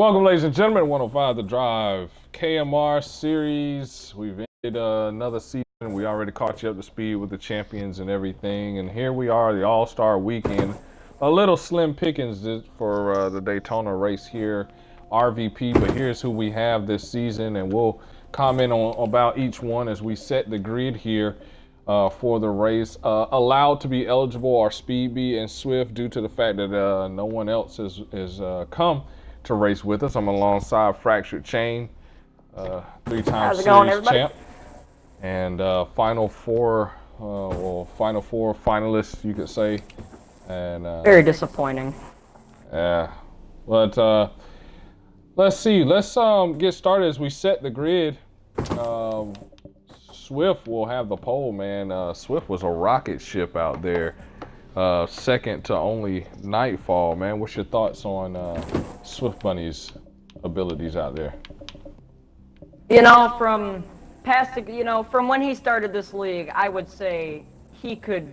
Welcome, ladies and gentlemen, 105 The Drive, KMR Series. We've ended another season. We already caught you up to speed with the champions and everything. And here we are, the All-Star Weekend. A little slim pickings for the Daytona race here, RvP. But here's who we have this season, and we'll comment on about each one as we set the grid here for the race. Allowed to be eligible are Speed Bee and Swift due to the fact that no one else has come to race with us. I'm alongside Fractured Chain, three-time series champ, and Final Four finalists, you could say. And very disappointing. Yeah, but let's see. Let's get started as we set the grid. Swift will have the pole, man. Swift was a rocket ship out there. Second to only Nightfall, man. What's your thoughts on Swift Bunny's abilities out there? From from when he started this league, I would say he could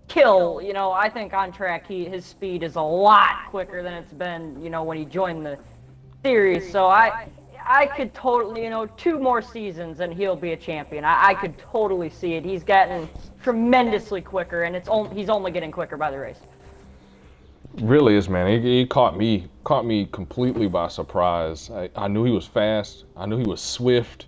kill. I think on track, his speed is a lot quicker than it's been, when he joined the series. So I could totally, 2 more seasons and he'll be a champion. I could totally see it. He's gotten tremendously quicker, and he's only getting quicker by the race. Really is, man. He caught me completely by surprise. I knew he was fast. I knew he was swift,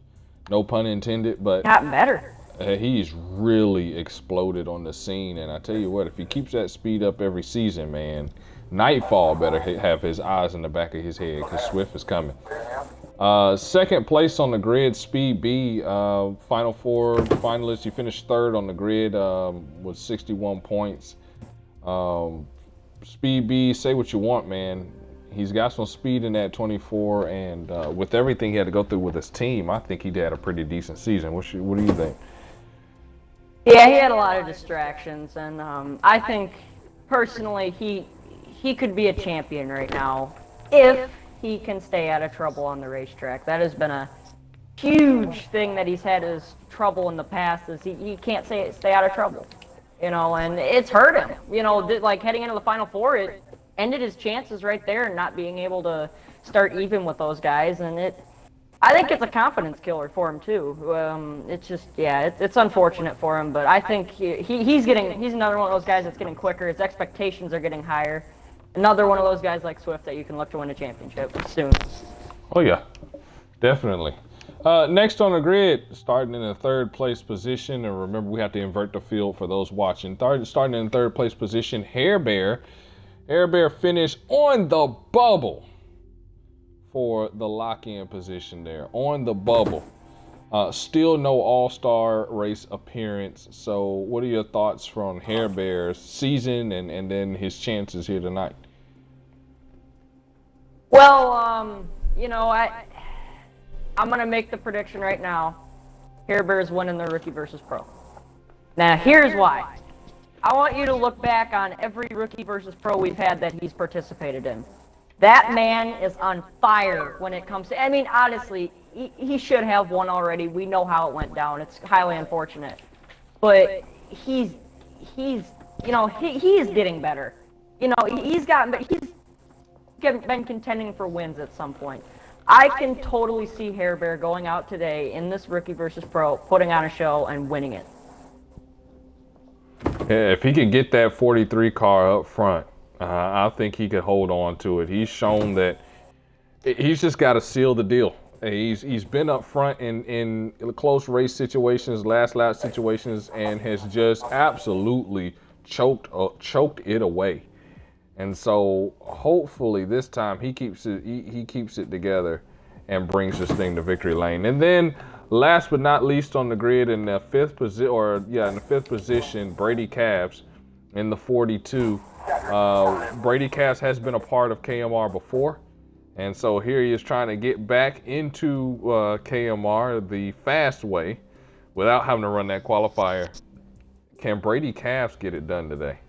no pun intended. But gotten better. He's really exploded on the scene, and I tell you what, if he keeps that speed up every season, man, Nightfall better have his eyes in the back of his head because Swift is coming. Second place on the grid, Speed B, Final Four finalist. He finished third on the grid with 61 points. Speed B, say what you want, man. He's got some speed in that 24, and with everything he had to go through with his team, I think he had a pretty decent season. What do you think? Yeah, he had a lot of distractions, and I think personally he could be a champion right now if he can stay out of trouble on the racetrack. That has been a huge thing that he's had his trouble in the past, is he can't stay out of trouble, and it's hurt him. Like heading into the Final Four, it ended his chances right there, and not being able to start even with those guys, and I think it's a confidence killer for him too. It's just, it's unfortunate for him, but I think he's another one of those guys that's getting quicker. His expectations are getting higher. Another one of those guys like Swift that you can look to win a championship soon. Oh yeah, definitely. Next on the grid, starting in the third place position, and remember we have to invert the field for those watching. Starting in third place position, Hair Bear. Hair Bear finished on the bubble for the lock-in position there, on the bubble. Still no all-star race appearance. So what are your thoughts from Hair Bear's season and then his chances here tonight? Well, I'm going to make the prediction right now. Hair Bear's winning the Rookie versus Pro. Now, here's why. I want you to look back on every Rookie versus Pro we've had that he's participated in. That man is on fire when it comes to, honestly, he should have won already. We know how it went down. It's highly unfortunate. But he's he is getting better. He's been contending for wins at some point. I can totally see Hair Bear going out today in this Rookie versus Pro, putting on a show and winning it. Yeah, if he could get that 43 car up front, I think he could hold on to it. He's shown that he's just got to seal the deal. He's been up front in close race situations, last lap situations, and has just absolutely choked it away. And so hopefully this time he keeps it together and brings this thing to victory lane. And then last but not least on the grid in the fifth position, Brady Cavs in the 42. Brady Cavs has been a part of KMR before, and so here he is trying to get back into KMR the fast way without having to run that qualifier. Can Brady Cavs get it done today?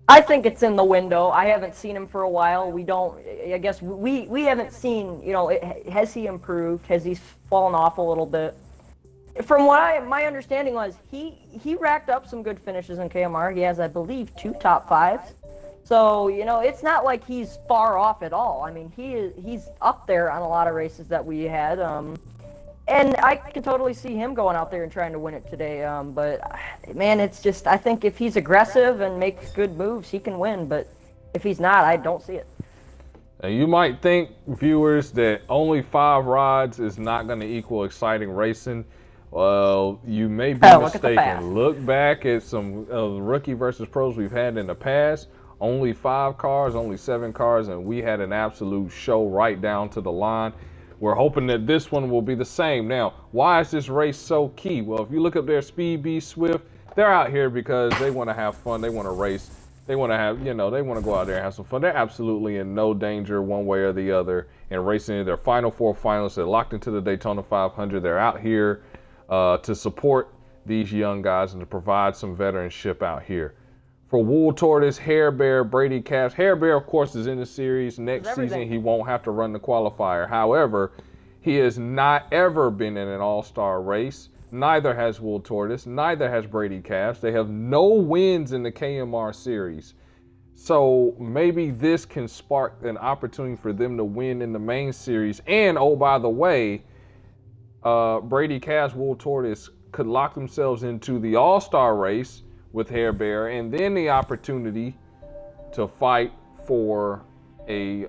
I think it's in the window. I haven't seen him for a while. We haven't seen, has he improved? Has he fallen off a little bit? From what my understanding was, he racked up some good finishes in KMR. He has, I believe, 2 top 5s. So, you know, it's not like he's far off at all. I mean, he's up there on a lot of races that we had. And I can totally see him going out there and trying to win it today. But, man, it's just, I think if he's aggressive and makes good moves, he can win. But if he's not, I don't see it. Now, you might think, viewers, that only 5 rides is not going to equal exciting racing. Well, you may be mistaken. Look back at some rookie versus pros we've had in the past. Only 5 cars, only 7 cars, and we had an absolute show right down to the line. We're hoping that this one will be the same. Now, why is this race so key? Well, if you look up there, Speed B, Swift, they're out here because they want to have fun. They want to race. They want to have, you know, they want to go out there and have some fun. They're absolutely in no danger one way or the other in racing. They're Final Four finalists. They're locked into the Daytona 500. They're out here to support these young guys and to provide some veteranship out here. For Wool Tortoise, Hair Bear, Brady Cash. Hair Bear, of course, is in the series. Next season, he won't have to run the qualifier. However, he has not ever been in an all-star race. Neither has Wool Tortoise. Neither has Brady Cash. They have no wins in the KMR Series. So maybe this can spark an opportunity for them to win in the main series. And, oh, by the way, Brady Cash, Wool Tortoise could lock themselves into the all-star race with Hair Bear, and then the opportunity to fight for the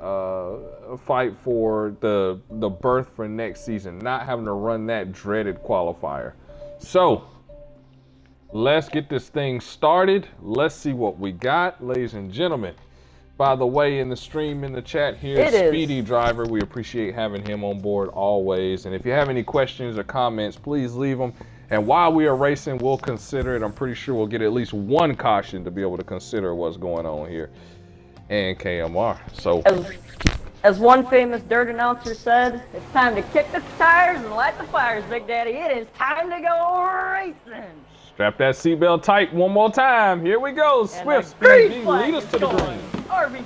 berth for next season, not having to run that dreaded qualifier. So let's get this thing started. Let's see what we got, ladies and gentlemen. By the way, in the stream, in the chat here, Speedy Driver, we appreciate having him on board always. And if you have any questions or comments, please leave them. And while we are racing, we'll consider it. I'm pretty sure we'll get at least one caution to be able to consider what's going on here and KMR. So, as one famous dirt announcer said, it's time to kick the tires and light the fires, Big Daddy. It is time to go racing. Strap that seatbelt tight one more time. Here we go. Swift, Speed, lead us to the green. RvP.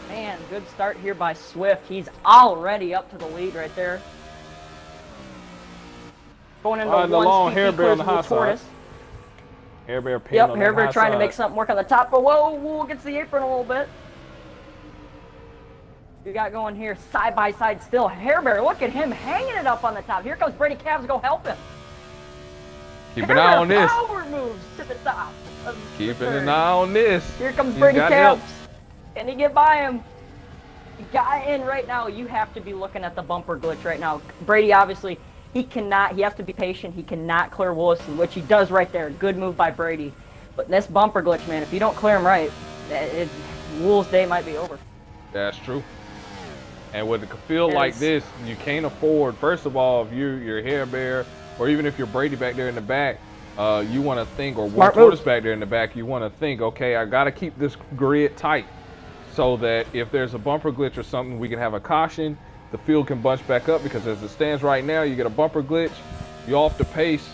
Man, good start here by Swift. He's already up to the lead right there. Going into the long Hair Bear on the high side. Hair Bear pinned on the high side. Hair Bear trying to make something work on the top, but whoa, gets the apron a little bit. You got going here side by side still. Hair Bear, look at him hanging it up on the top. Here comes Brady Cavs to go help him. Keep an eye on this. Power moves to the top. Keeping an eye on this. Here comes Brady Cavs. Can he get by him? He got in right now. You have to be looking at the bumper glitch right now. Brady, obviously, he has to be patient. He cannot clear Willison, which he does right there. Good move by Brady. But this bumper glitch, man, if you don't clear him right, Wool's day might be over. That's true. And with a field like this, you can't afford, first of all, if you're Hair Bear, or even if you're Brady back there in the back, you want to think, or Wool Tortoise back there in the back, you want to think, okay, I got to keep this grid tight so that if there's a bumper glitch or something, we can have a caution. The field can bunch back up, because as it stands right now, you get a bumper glitch, you're off the pace,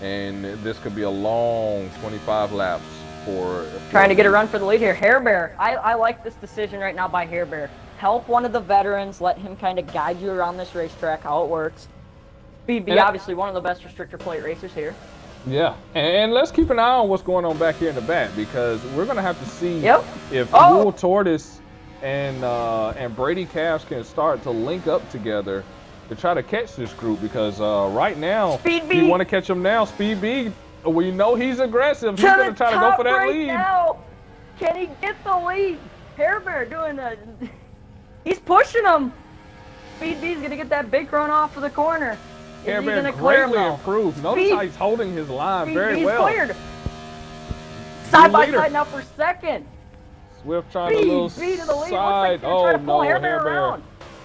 and this could be a long 25 laps for trying to get a run for the lead here. Hair Bear, I like this decision right now by Hair Bear. Help one of the veterans, let him kind of guide you around this racetrack, how it works. BB, obviously one of the best restrictor plate racers here. Yeah, and let's keep an eye on what's going on back here in the back, because we're going to have to see if Wool Tortoise and Brady Calves can start to link up together to try to catch this group, because right now, you want to catch him now. Speed B, we know he's aggressive. He's going to try to go for that lead. Now. Can he get the lead? Hair Bear doing the... He's pushing him. Speed B's going to get that big run off of the corner. Hair Bear greatly improved. Notice how he's holding his line very well. Cleared. Side by side now for second. Swift trying to little side. Oh no, Hair Bear.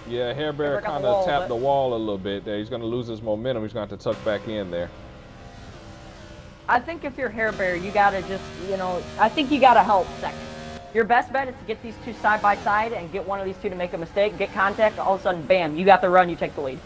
Yeah, Hair Bear kind of tapped the wall a little bit there. He's going to lose his momentum. He's going to have to tuck back in there. I think if you're Hair Bear, you got to just, I think you got to help second. Your best bet is to get these two side by side and get one of these two to make a mistake, get contact, all of a sudden, bam, you got the run, you take the lead.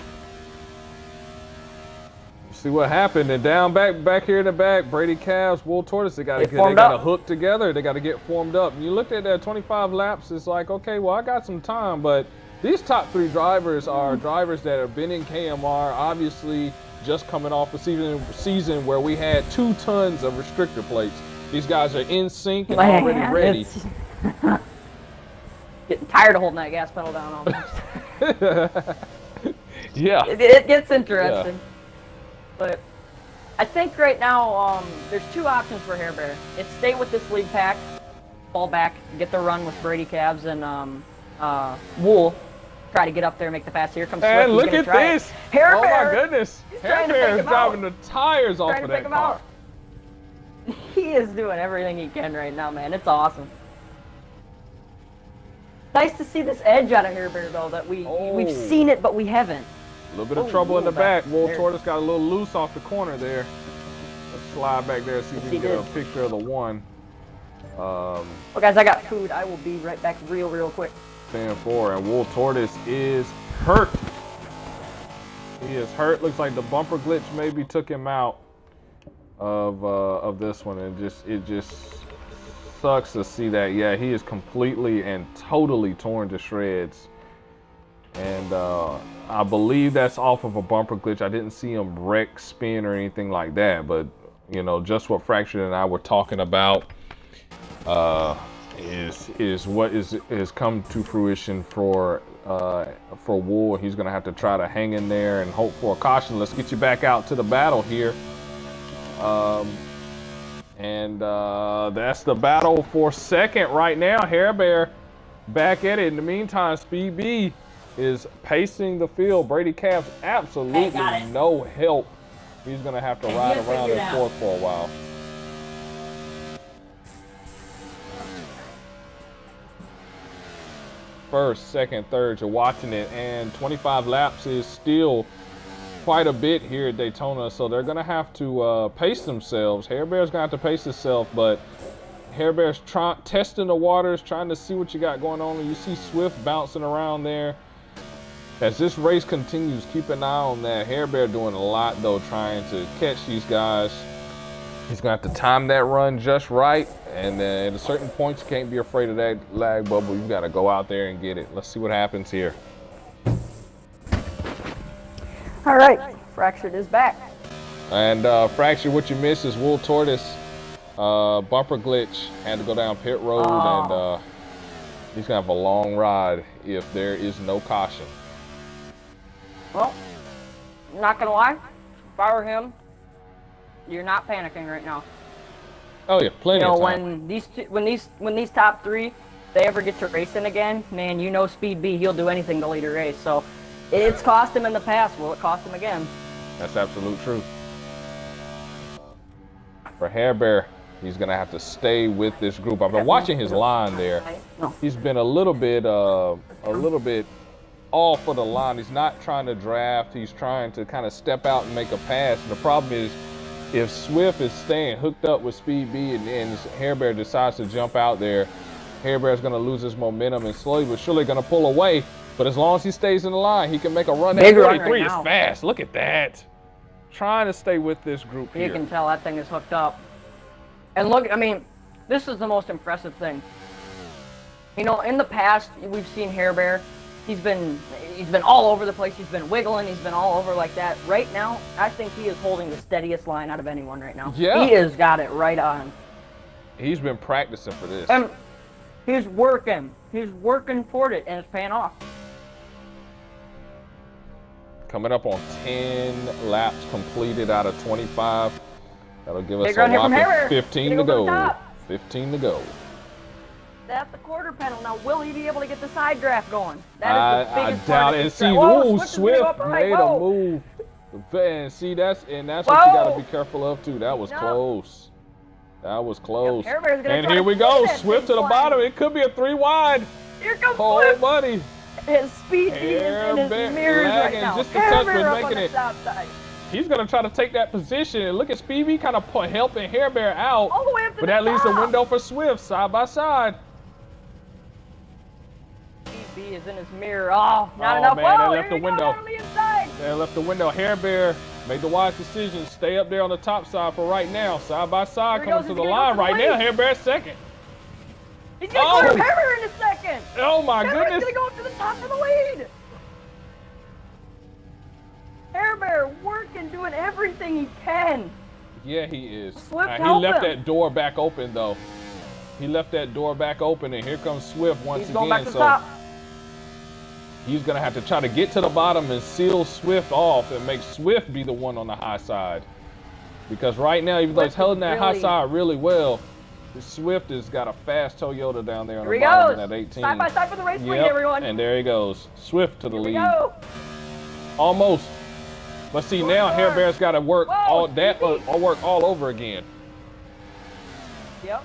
See what happened, and down back here in the back, Brady Calves, Wool Tortoise, they got to hook together. They got to get formed up. And you looked at that 25 laps, it's like, okay, well, I got some time, but these top 3 drivers are drivers that have been in KMR. Obviously, just coming off a season where we had 2 tons of restrictor plates. These guys are in sync and already ready. Getting tired of holding that gas pedal down almost. Yeah. It gets interesting. Yeah. But I think right now there's 2 options for Hair Bear. It's stay with this lead pack, fall back, get the run with Brady Cabs and Wool. Try to get up there and make the pass. Here comes Swift. And look at this. Hair oh Bear. My goodness. Hair Bear is driving the tires off of that car. He is doing everything he can right now, man. It's awesome. Nice to see this edge out of Hair Bear, though, that we've seen it, but we haven't. A little bit of trouble in the back. Wool Tortoise got a little loose off the corner there. Let's slide back there and see if we can get a picture of the one. Well, guys, I got food. I will be right back real quick. 10-4, and Wool Tortoise is hurt. He is hurt. Looks like the bumper glitch maybe took him out of this one, and it just sucks to see that. Yeah, he is completely and totally torn to shreds, and I believe that's off of a bumper glitch. I didn't see him wreck, spin, or anything like that, but you know, just what Fractured and I were talking about is what is come to fruition for Wool. He's gonna have to try to hang in there and hope for a caution. Let's get you back out to the battle here. That's the battle for second right now. Hair Bear back at it. In the meantime, Speed B is pacing the field. Brady Cabs absolutely no help. He's gonna have to ride around in fourth for a while. First, second, third, you're watching it, and 25 laps is still quite a bit here at Daytona, so they're gonna have to pace themselves. Hair Bear's gonna have to pace himself, but Hair Bear's testing the waters, trying to see what you got going on. And you see Swift bouncing around there. As this race continues, keep an eye on that. Hair Bear doing a lot though, trying to catch these guys. He's gonna have to time that run just right, and then at a certain point, you can't be afraid of that lag bubble. You gotta go out there and get it. Let's see what happens here. All right, Fractured is back. And Fractured, what you missed is Wool Tortoise bumper glitch, had to go down pit road, and he's gonna have a long ride if there is no caution. Well, I'm not gonna lie, if I were him, you're not panicking right now. Oh yeah, plenty of time. When these top 3, they ever get to racing again, man, you know Speed B, he'll do anything to lead a race. So it's cost him in the past. Will it cost him again? That's absolute truth. For Hair Bear, he's gonna have to stay with this group. I've been watching his line there. He's been a little bit off of the line. He's not trying to draft. He's trying to kind of step out and make a pass. And the problem is, if Swift is staying hooked up with Speed B and Hair Bear decides to jump out there, Hair Bear's going to lose his momentum and slowly but surely going to pull away. But as long as he stays in the line, he can make a run. At 33 is fast. Look at that. Trying to stay with this group here. You can tell that thing is hooked up. And look, I mean, this is the most impressive thing. You know, in the past, we've seen Hair Bear. He's been all over the place. He's been wiggling. He's been all over like that. Right now, I think he is holding the steadiest line out of anyone right now. Yeah. He has got it right on. He's been practicing for this. And he's working. He's working for it, and it's paying off. Coming up on 10 laps completed out of 25. That'll give us a whopping 15 to go. 15 to go. That's the quarter panel. Now, will he be able to get the side draft going? That is the biggest I doubt it. See, ooh, Swift made a move. And see, that's what you got to be careful of too. That was close. That was close. Yep, and here we go. Swift to the bottom. It could be a 3 wide. Here comes Cold Swift. buddy. His speed is in his mirrors right now. Just a touch Bear with making it. He's going to try to take that position. And look at Speed B kind of helping Hair Bear out. All the way up to but that leaves a window for Swift side by side. Speed B is in his mirror. Oh, not enough. Man, oh, they left the window. The they left the window. Hair Bear made the wise decision. Stay up there on the top side for right now. Side by side coming to the line right now. Hair Bear second. He's going to go to Hair Bear in a second. Oh, my He's goodness. going to go up to the top of the lead. Hair Bear working man doing everything he can. Yeah, he is. Swift, He help left him. that door back open, though. He left that door back open, and here comes Swift once He's again. going back to the So top. he's going to have to try to get to the bottom and seal Swift off and make Swift be the one on the high side. Because right now, even though he's holding that high side really well, Swift has got a fast Toyota down there on Here the he bottom goes. in that 18. Side by side for the race lead, Yep, everyone. and there he goes. Swift to the Here we lead. go. Almost. But see, now Hair Bear's got to work Whoa, work all over again. Yep.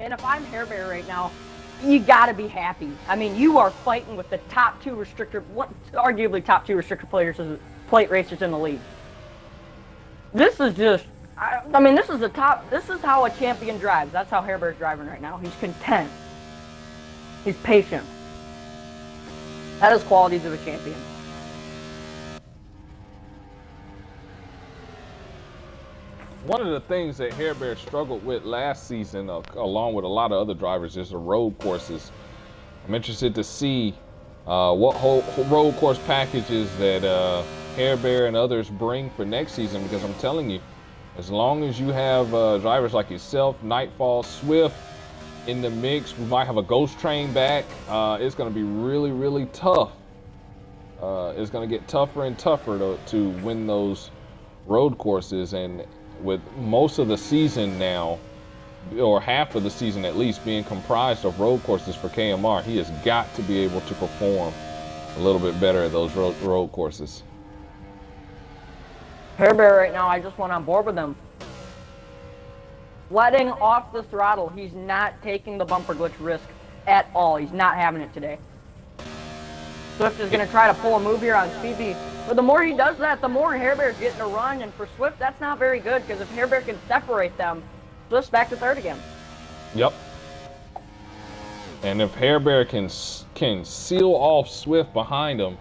And if I'm Hair Bear right now, you gotta be happy. I mean, you are fighting with the top two arguably top two restrictor plate racers in the league. This is just, I mean, this is how a champion drives. That's how Hair Bear's driving right now. He's content. He's patient. That is qualities of a champion. One of the things that Hair Bear struggled with last season, along with a lot of other drivers, is the road courses. I'm interested to see what whole road course packages that Hair Bear and others bring for next season, because I'm telling you, as long as you have drivers like yourself, Nightfall, Swift in the mix, we might have a Ghost Train back, it's going to be really, really tough. It's going to get tougher and tougher to win those road courses, and with most of the season now, or half of the season at least, being comprised of road courses for KMR, he has got to be able to perform a little bit better at those road courses. Hair Bear right now, I just went on board with him. Letting off the throttle. He's not taking the bumper glitch risk at all. He's not having it today. Swift is going to try to pull a move here on Speed B. But the more he does that, the more Hair Bear's getting a run. And for Swift, that's not very good, because if Hair Bear can separate them, Swift's back to third again. Yep. And if Hair Bear can seal off Swift behind him,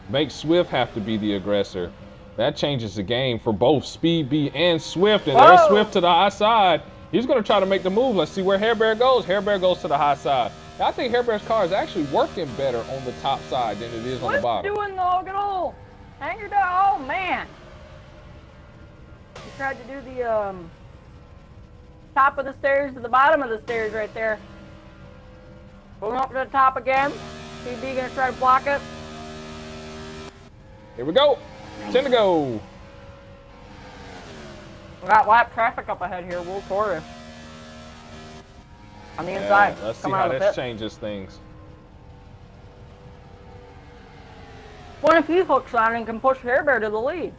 make Swift have to be the aggressor, that changes the game for both Speed B and Swift. And there's Swift to the high side. He's going to try to make the move. Let's see where Hair Bear goes. Hair Bear goes to the high side. I think Hair Bear's car is actually working better on the top side than it is on the bottom. What's doing the good old hanger down? Oh, man. He tried to do the top of the stairs to the bottom of the stairs right there. Going up to the top again. CB going to try to block it. Here we go. 10 to go. We got lap traffic up ahead here. Will Torres. On the inside. Let's see how this changes things. What if he hooks on and can push Hair Bear to the lead?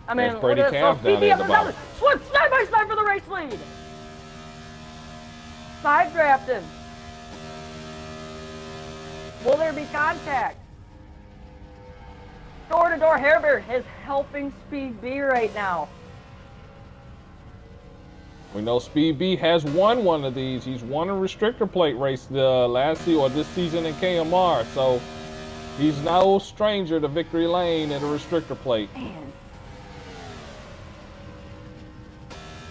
I mean, There's Brady look at Camp this. down there at the bottom. Swift side by side for the race lead. Side drafted. Will there be contact? Door to door. Hair Bear is helping Speed B right now. We know Speed B has won one of these. He's won a restrictor plate race last season or this season in KMR. So he's no stranger to victory lane in a restrictor plate. Man.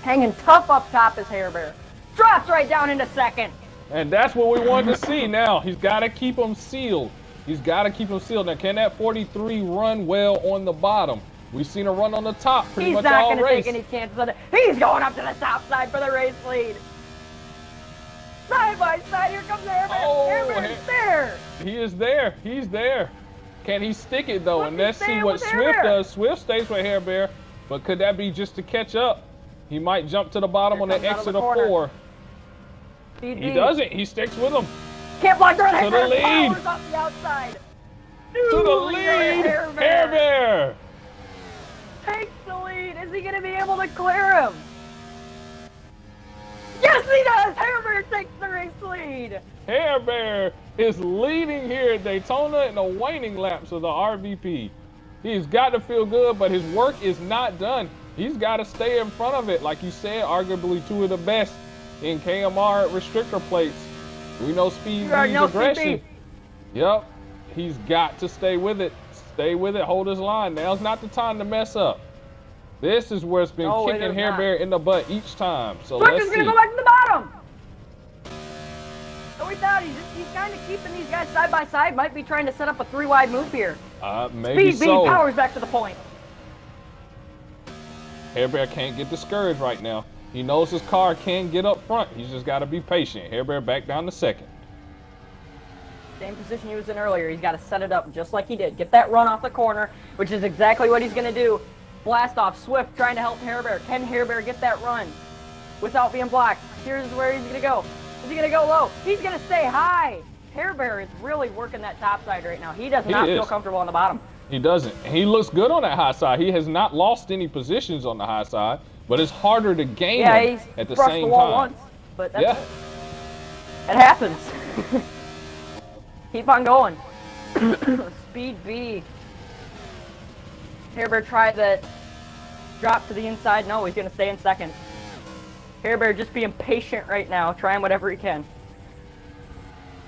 Hanging tough up top is Hair Bear. Drops right down into second. And that's what we wanted to see now. He's got to keep them sealed. He's got to keep them sealed. Now, can that 43 run well on the bottom? We've seen a run on the top pretty much all race. He's not going to take any chances on it. He's going up to the top side for the race lead. Side by side, here comes Hair Bear. Oh, Hair Bear's there. He is there. He's there. Can he stick it, though? And let's see what with Hair Swift Bear. does. Swift stays with Hair Bear, but could that be just to catch up? He might jump to the bottom Here on the comes out of exit the of corner. 4. Speed He B. doesn't. He sticks with him. Can't block the Hair To Bear. the lead. Powers up the outside. To the lead. Hair Hair Bear. Takes the lead. Is he going to be able to clear him? Yes, he does. Hair Bear takes the race lead. Hair Bear is leading here at Daytona in the waning laps of the RvP. He's got to feel good, but his work is not done. He's got to stay in front of it. Like you said, arguably two of the best in KMR restrictor plates. We know Speed B's aggression. Yep. He's got to stay with it. Stay with it. Hold his line. Now's not the time to mess up. This is where it's been kicking Hair Bear in the butt each time. So Swift let's is see. going to go back to the bottom. So we thought he's kind of keeping these guys side by side. Might be trying to set up a 3-wide move here. Maybe Speed B so. powers back to the point. Hair Bear can't get discouraged right now. He knows his car can get up front. He's just got to be patient. Hair Bear back down to second. Same position he was in earlier. He's got to set it up just like he did. Get that run off the corner, which is exactly what he's going to do. Blast off. Swift trying to help Hair Bear. Can Hair Bear get that run without being blocked? Here's where he's going to go. Is he going to go low? He's going to stay high. Hair Bear is really working that top side right now. He does not feel comfortable on the bottom. He doesn't. He looks good on that high side. He has not lost any positions on the high side, but it's harder to gain him at the same the wall time. Once, but that's it. It happens. Keep on going. Speed B. Hair Bear tried that drop to the inside. No, he's going to stay in second. Hair Bear just being patient right now, trying whatever he can.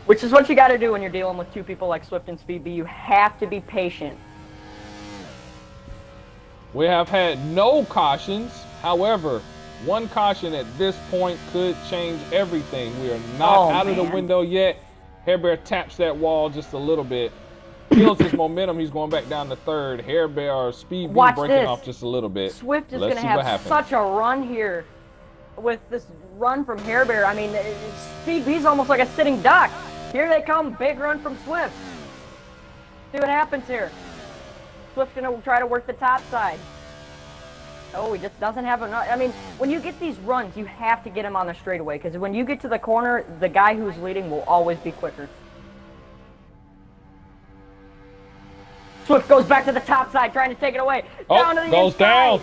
Which is what you got to do when you're dealing with two people like Swift and Speed B. You have to be patient. We have had no cautions. However, one caution at this point could change everything. We are not out of the window yet. Hair Bear taps that wall just a little bit. Feels his momentum. He's going back down to third. Hair Bear or Speed B breaking off just a little bit. Swift is going to have such a run here with this run from Hair Bear. I mean, Speed B's almost like a sitting duck. Here they come. Big run from Swift. See what happens here. Swift's going to try to work the top side. Oh, he just doesn't have enough. I mean, when you get these runs, you have to get him on the straightaway, because when you get to the corner, the guy who's leading will always be quicker. Swift goes back to the top side, trying to take it away. Down to the goes inside.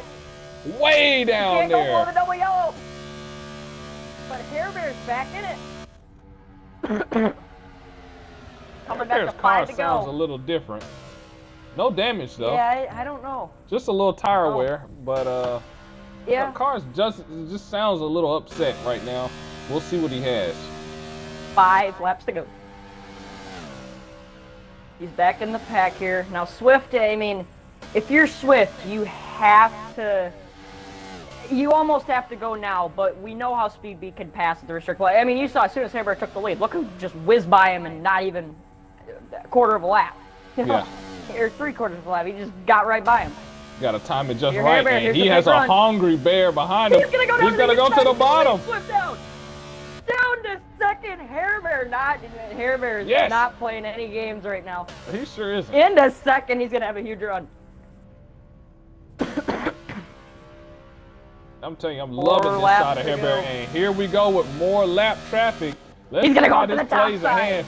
Down. Way down there. Can't go for the double yellow. But Hair Bear's back in it. Hair Bear's car sounds a little different. No damage though. Yeah, I don't know. Just a little tire wear, but yeah. The car just sounds a little upset right now. We'll see what he has. 5 laps to go. He's back in the pack here. Now Swift, I mean, if you're Swift, you almost have to go now, but we know how Speed B can pass at the restrict play. I mean, you saw as soon as Hair Bear took the lead, look who just whizzed by him and not even a quarter of a lap. You know? Yeah. Or 3/4 of a lap. He just got right by him. Got to time it just right, and he has a hungry bear behind him. He's going to go to the bottom. Swift down to second. Hair Bear is not playing any games right now. He sure isn't. Into second, he's going to have a huge run. I'm telling you, I'm loving this side of Hair Bear, and here we go with more lap traffic. Let's he's going to go how to this the top plays side. ahead.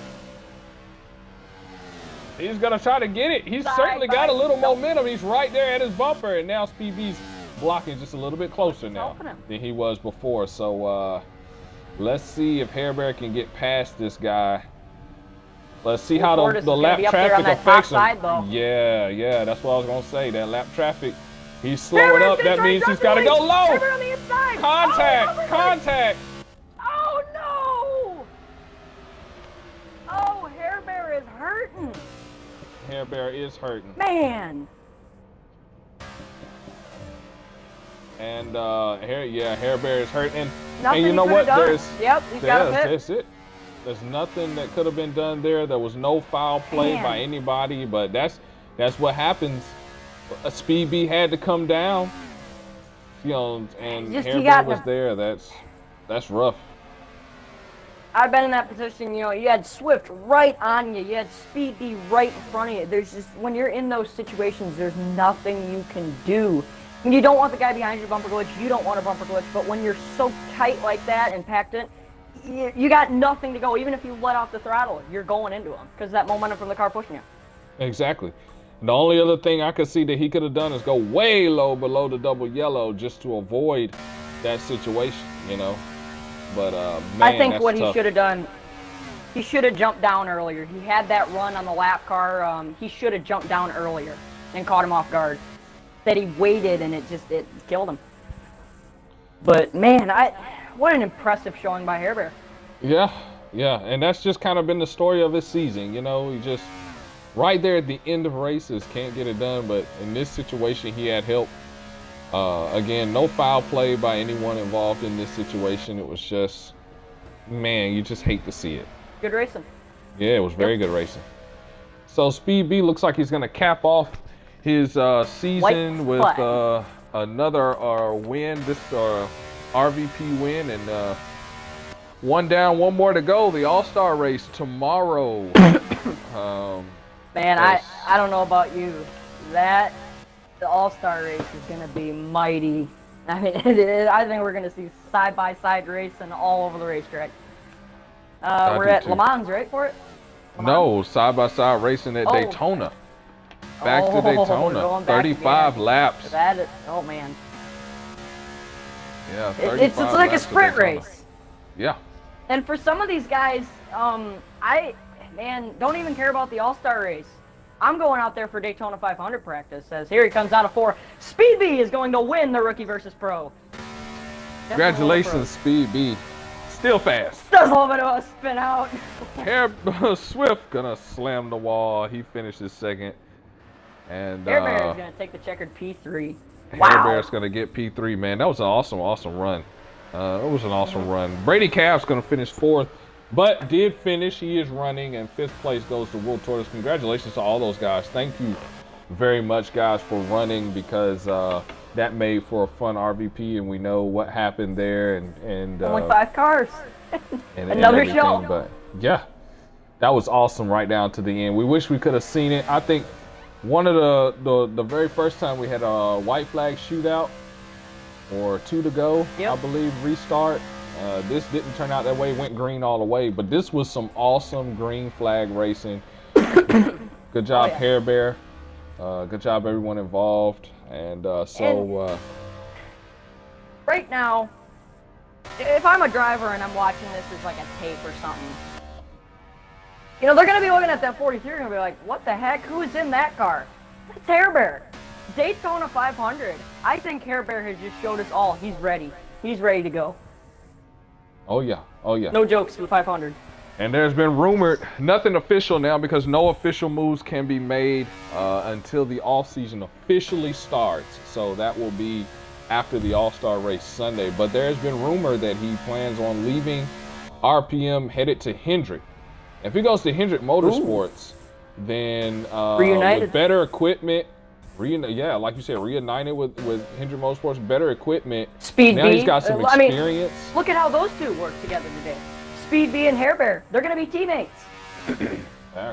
He's going to try to get it. He's certainly got a little momentum. He's right there at his bumper, and now Speed B's blocking just a little bit closer now than he was before. So let's see if Hair Bear can get past this guy. Let's see how the lap traffic affects him. Yeah, that's what I was going to say. That lap traffic, he's slowing up. That means he's got to go low. Contact. Oh, no. Oh, Hair Bear is hurting. Hair Bear is hurting. Man. And Hair Bear is hurting. And you know what? That's it. There's nothing that could have been done there. There was no foul play by anybody, but that's what happens. Speed B had to come down. You know, and Hair Bear was there. That's rough. I've been in that position, you know, you had Swift right on you, you had Speed B right in front of you. There's just, when you're in those situations, there's nothing you can do. I mean, you don't want the guy behind you to bumper glitch, you don't want a bumper glitch, but when you're so tight like that and packed in, you got nothing to go. Even if you let off the throttle, you're going into him because that momentum from the car pushing you. Exactly. The only other thing I could see that he could have done is go way low below the double yellow just to avoid that situation, you know. But man, I think what he should have done, he should have jumped down earlier. He had that run on the lap car. He should have jumped down earlier and caught him off guard. That he waited and it killed him. But man, what an impressive showing by Hair Bear. Yeah, and that's just kind of been the story of his season. You know, he just right there at the end of races can't get it done. But in this situation, he had help. Again, no foul play by anyone involved in this situation. It was just, man, you just hate to see it. Good racing. Yeah, it was very good racing. So Speed B looks like he's going to cap off his season with another win, this RVP win, and one down, one more to go. The All-Star race tomorrow. Man, I don't know about you. The All-Star race is going to be mighty. I mean, I think we're going to see side-by-side racing all over the racetrack. We're at Le Mans, right, for it? No, side-by-side racing at Daytona. Back to Daytona. 35 laps. Oh, man. Yeah, it's like a sprint race. Yeah. And for some of these guys, man, don't even care about the All-Star race. I'm going out there for Daytona 500 practice. As here he comes out of 4. Speed B is going to win the Rookie versus Pro. Congratulations, Speed B. Still fast. Does a little bit of a spin out. Swift gonna slam the wall. He finishes second. And Hair Bear is gonna take the checkered P3. Wow. Hair Bear's gonna get P3, man. That was an awesome run. It was an awesome run. Brady Calf's gonna finish 4th, but did finish. He is running, and 5th place goes to Will Torres. Congratulations to all those guys. Thank you very much, guys, for running, because that made for a fun RVP, and we know what happened there. And only 5 cars. and Another show. But yeah, that was awesome right down to the end. We wish we could have seen it. I think one of the very first time we had a white flag shootout, or 2 to go, I believe, restart. This didn't turn out that way. Went green all the way, but this was some awesome green flag racing. Good job, Hair Bear. Good job, everyone involved. And right now, if I'm a driver and I'm watching this as like a tape or something, you know, they're going to be looking at that 43 and going to be like, what the heck? Who is in that car? That's Hair Bear. Daytona 500. I think Hair Bear has just showed us all. He's ready. He's ready to go. Oh, yeah. Oh, yeah. No jokes for the 500. And there's been rumored, nothing official now, because no official moves can be made until the off-season officially starts. So that will be after the All-Star race Sunday. But there's been rumor that he plans on leaving RPM, headed to Hendrick. If he goes to Hendrick Motorsports, then with better equipment, like you said, reunited with Hendrick Motorsports, better equipment. Speed now B. He's got some experience. I mean, look at how those two work together today. Speed B and Hair Bear, they're going to be teammates.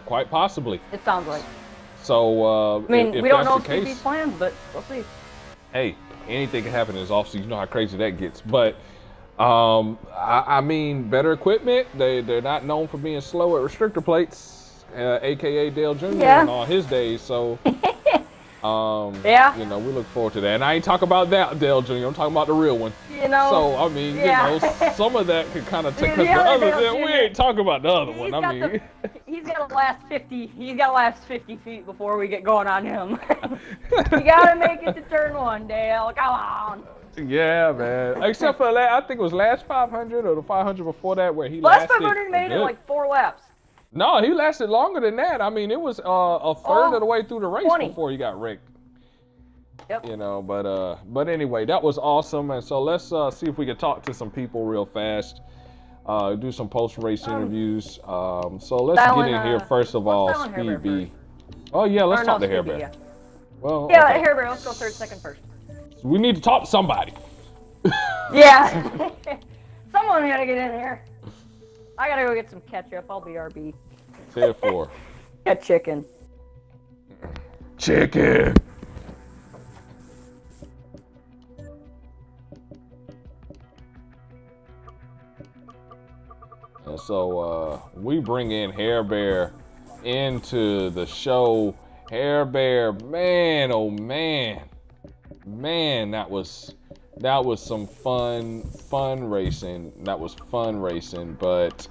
Quite possibly. It sounds like. So, I mean, if we don't that's know the case, Speed B's plans, but we'll see. Hey, anything can happen in this offseason. You know how crazy that gets. But, I mean, better equipment. They're not known for being slow at restrictor plates, a.k.a. Dale Jr. in all his days. So, you know, we look forward to that. And I ain't talking about that Dale Jr. I'm talking about the real one. You know. So, I mean, you know, some of that could kind of take us. We ain't talking about the other one. I mean, he's got to last 50. He's got to last 50 feet before we get going on him. You got to make it to turn 1, Dale. Come on. Yeah, man. Except for I think it was last 500 or the 500 before that where he last 500 made it like 4 laps. No, he lasted longer than that. I mean, it was a third of the way through the race 20. before he got wrecked. Yep. You know, but anyway, that was awesome. And so let's see if we can talk to some people real fast. Do some post-race interviews. So let's get in here first of all. Speed B. Oh yeah, let's talk to Hair Bear. Yeah. Well, yeah, Hair Bear. Let's go 3rd, 2nd, 1st. So we need to talk to somebody. Yeah. Someone gotta get in here. I gotta go get some ketchup. I'll be RB. 10-4. Get chicken. Chicken. And so we bring in Hair Bear into the show. Hair Bear, man, oh man, that was some fun racing. That was fun racing, but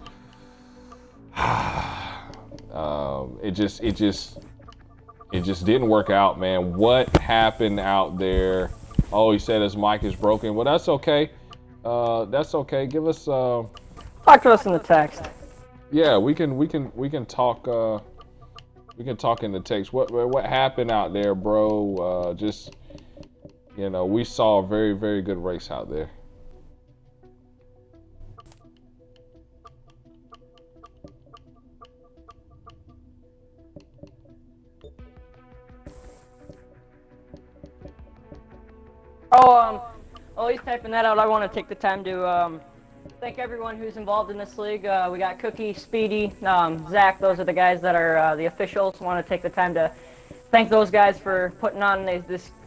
it just didn't work out, man. What happened out there? Oh, he said his mic is broken. Well, that's okay. That's okay. Give us talk to us in the text. Yeah, we can talk. We can talk in the text. What happened out there, bro? Just, you know, we saw a very, very good race out there. While he's typing that out, I want to take the time to thank everyone who's involved in this league. We got Cookie, Speedy, Zach. Those are the guys that are the officials. I want to take the time to thank those guys for putting on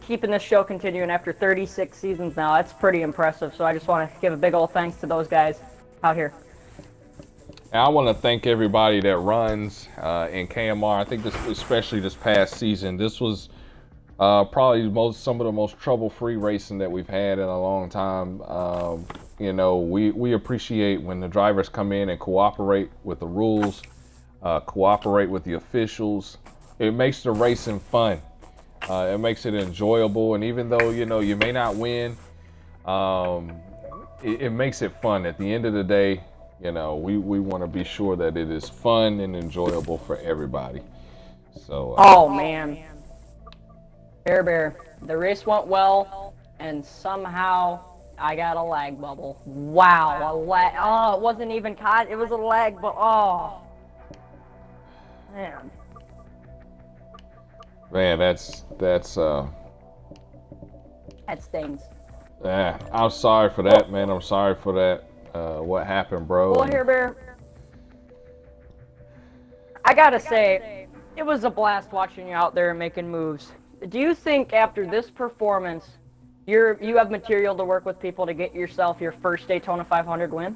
keeping this show continuing after 36 seasons now. That's pretty impressive. So I just want to give a big old thanks to those guys out here. And I want to thank everybody that runs in KMR. I think especially this past season, this was probably some of the most trouble-free racing that we've had in a long time. We appreciate when the drivers come in and cooperate with the rules, cooperate with the officials. It makes the racing fun. It makes it enjoyable, and even though you may not win, it makes it fun. At the end of the day, we want to be sure that it is fun and enjoyable for everybody. So. Oh man. Bear, the race went well, and somehow I got a lag bubble. Wow, it wasn't even caught. It was a lag bubble. Oh, man. Man, that stings. Yeah, I'm sorry for that, man. I'm sorry for that. What happened, bro? Well, here, Bear. I gotta say, it was a blast watching you out there and making moves. Do you think after this performance, you have material to work with people to get yourself your first Daytona 500 win?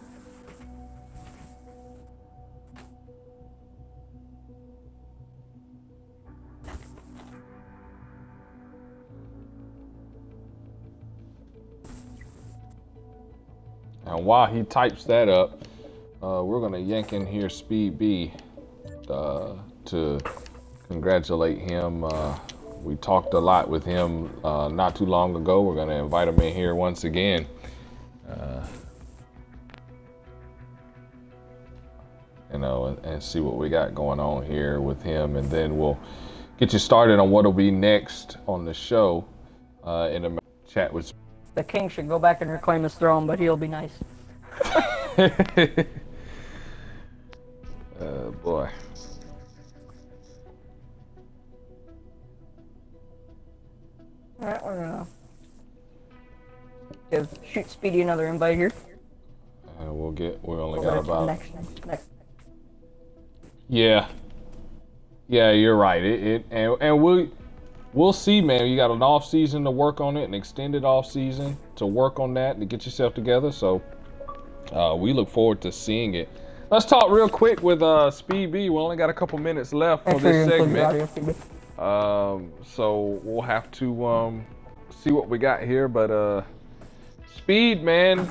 And while he types that up, we're gonna yank in here Speed B to congratulate him. We talked a lot with him not too long ago. We're going to invite him in here once again. And see what we got going on here with him. And then we'll get you started on what will be next on the show in a chat with. The king should go back and reclaim his throne, but he'll be nice. Boy. Alright, we're gonna shoot Speedy another invite here. We only got about. Next. Yeah, you're right. And we'll see, man. You got an off season to work on it, an extended off season to work on that, to get yourself together. So we look forward to seeing it. Let's talk real quick with Speed B. We only got a couple minutes left for this segment. So we'll have to see what we got here. But Speed, man,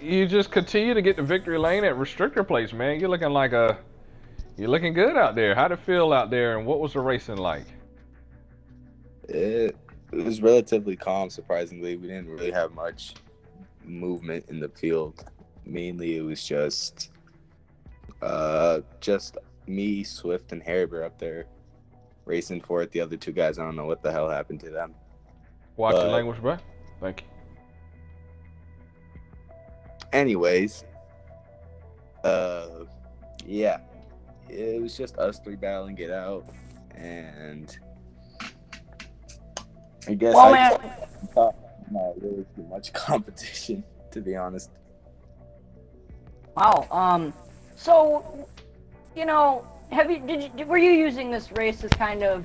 you just continue to get the victory lane at restrictor plates, man. You're looking good out there. How'd it feel out there, and what was the racing like? It was relatively calm, surprisingly. We didn't really have much movement in the field. Mainly it was just me, Swift, and Harry up there racing for it. The other two guys, I don't know what the hell happened to them. Watch your language, bro. Thank you. Anyways, yeah, it was just us three battling it out, and I guess I thought not really too much competition, to be honest. Wow. So, were you using this race as kind of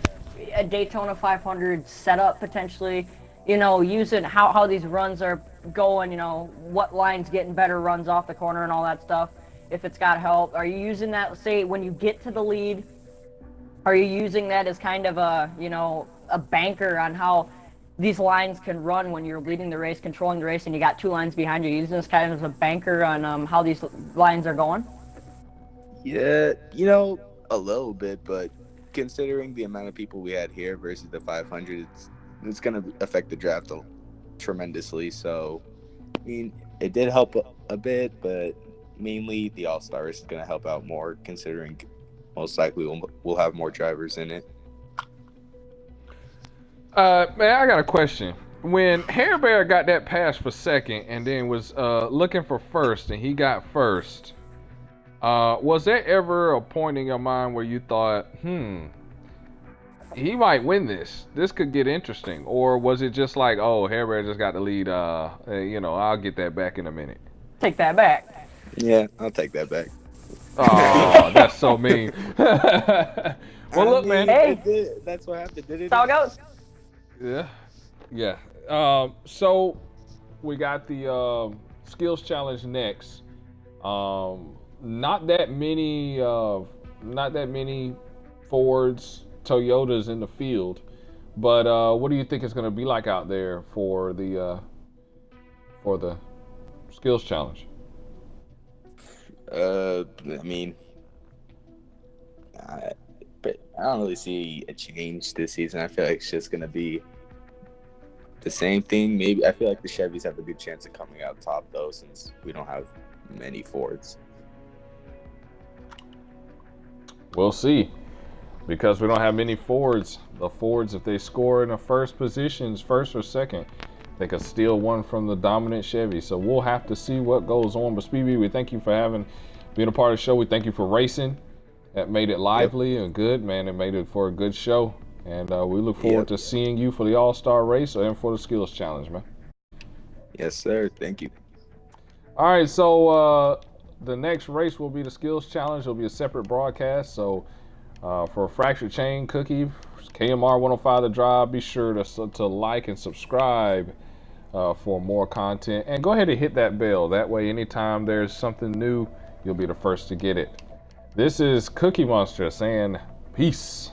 a Daytona 500 setup potentially? Using how these runs are going, what line's getting better runs off the corner and all that stuff. If it's got help, are you using that, say, when you get to the lead, are you using that as kind of a banker on how these lines can run when you're leading the race, controlling the race, and you got two lines behind you? Using this kind of as a banker on how these lines are going? Yeah, a little bit, but considering the amount of people we had here versus the 500, it's going to affect the draft tremendously. So, I mean, it did help a bit, but mainly the All-Star race is going to help out more, considering most likely we'll have more drivers in it. Man, I got a question. When Hair Bear got that pass for second and then was looking for first and he got first, was there ever a point in your mind where you thought, he might win this. This could get interesting. Or was it just like, oh, Harebrant just got the lead. I'll get that back in a minute. Take that back. Yeah, I'll take that back. Oh, that's so mean. Well, look, man. Hey. That's what happened. Did it? That's how it goes. Yeah. So we got the skills challenge next. Not that many Fords, Toyotas in the field, but what do you think it's going to be like out there for the skills challenge? I mean, but I don't really see a change this season. I feel like it's just gonna be the same thing. Maybe I feel like the Chevys have a good chance of coming out top though, since we don't have many Fords. We'll see, because we don't have many Fords. The Fords, if they score in the first positions, first or second, they could steal one from the dominant Chevy. So we'll have to see what goes on. But Speedy, we thank you for being a part of the show. We thank you for racing. That made it lively and good, man. It made it for a good show. And we look forward to seeing you for the All-Star race and for the skills challenge, man. Yes, sir. Thank you. All right, so the next race will be the skills challenge. It'll be a separate broadcast. So for Fractured Chain, Cookie, KMR 105 The Drive, be sure to like and subscribe for more content. And go ahead and hit that bell. That way, anytime there's something new, you'll be the first to get it. This is Cookie Monster saying peace.